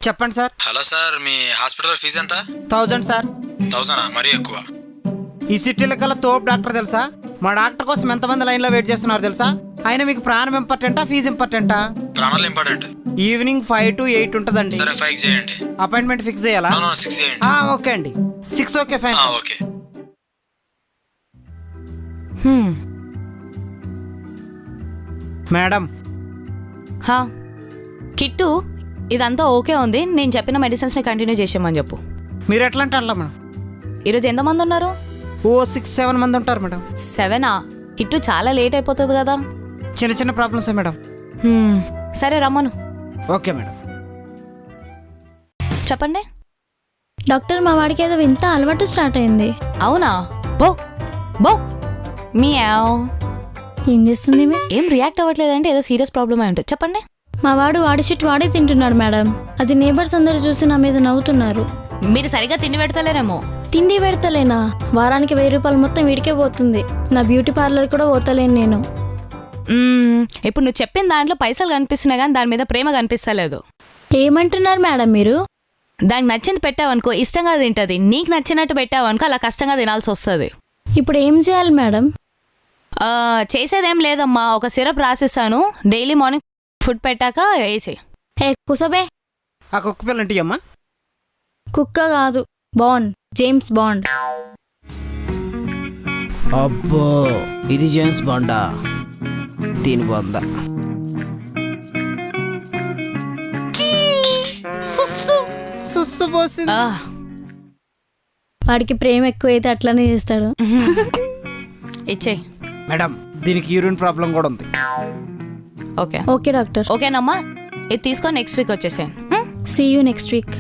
చెప్పండి sir. Hello sir, మీ hospital fee ఎంత? 1000 sir. 1000? మరీ ఎక్కువ. ఈ సిటీలో కల్లా తోపు డాక్టర్ తెలుసా? మా డాక్టర్ కోసం ఎంతమంది లైన్లో వెయిట్ చేస్తున్నారు తెలుసా? అయినా మీకు ప్రాణం ఇంపార్టెంటా ఫీజు ఇంపార్టెంటా? ప్రాణాలు ఇంపార్టెంట్. ఈవినింగ్ 5 to 8 ఉంటుందండి. సరే 5 చేయండి. అపాయింట్మెంట్ ఫిక్స్ చేయాలా? 6 చేయండి. ఓకే అండి. 6 okay fine. Okay. Madam. Kittu, ఇదంతా ఓకే ఉంది. నేను చెప్పిన మెడిసిన్స్ని కంటిన్యూ చేసామని చెప్పు. మీరు ఎట్లా అంటే అట్లా మేడం. ఈరోజు ఎంతమంది ఉన్నారు? 6-7 మంది ఉంటారు మేడం. 7ఆ? కిట్టు చాలా లేట్ అయిపోతుంది కదా. చిన్న చిన్న ప్రాబ్లమ్స్ మేడం. సరే రమ్మను. Okay madam. చెప్పండి డాక్టర్. మా వాడికి ఏదో వింత అలవాటు స్టార్ట్ అయింది. అవునా? బో బో మియావ్. ఏం చేస్తుంది? ఏం రియాక్ట్ అవ్వట్లేదంటే ఏదో సీరియస్ ప్రాబ్లమ్ అయి ఉంటుంది. చెప్పండి. మా వాడు వాడి షిట్ వాడే తింటున్నాడు మేడం. అది నేబర్స్ అందరూ చూసి నా మీద నవ్వుతున్నారు. మీరు సరిగా తిండి పెడతలేరేమో. తిండి పెడతలేనా? వారానికి 1000 రూపాయలు మొత్తం వీడికే పోతుంది. నా బ్యూటీ పార్లర్ కూడా పోతలేను నేను. ఇప్పుడు నువ్వు చెప్పిన దాంట్లో పైసలు కనిపిస్తున్నాయి కానీ దాని మీద ప్రేమ కనిపిస్తలేదు. ఏమంటున్నారు మేడం మీరు? దానికి నచ్చింది పెట్టావనుకో ఇష్టంగా తింటది. నీకు నచ్చినట్టు పెట్టావనుకో అలా కష్టంగా తినాల్సి వస్తుంది. ఇప్పుడు ఏం చేయాలి మేడం? చేసేదేం లేదమ్మా. ఒక సిరప్ రాసిస్తాను. డైలీ మార్నింగ్ ఫుడ్ పెట్టాక వేసే. ఏ కుసబే. ఆ కుక్క పిల్లంటి అమ్మా. కుక్క కాదు, బాండ్. James bond. అబ్బో, ఇది జేమ్స్ బాండా? దీని బొంద. సుస్సు పోసింది. వాడికి ప్రేమ ఎక్కువైతే అట్లనే చేస్తాడు. ఇచ్చేయి. మేడం, దీనికి యూరిన్ ప్రాబ్లం కూడా ఉంది. Okay okay doctor. ఓకేనమ్మా, ఇది తీసుకొని నెక్స్ట్ వీక్ వచ్చేసాను. See you next week.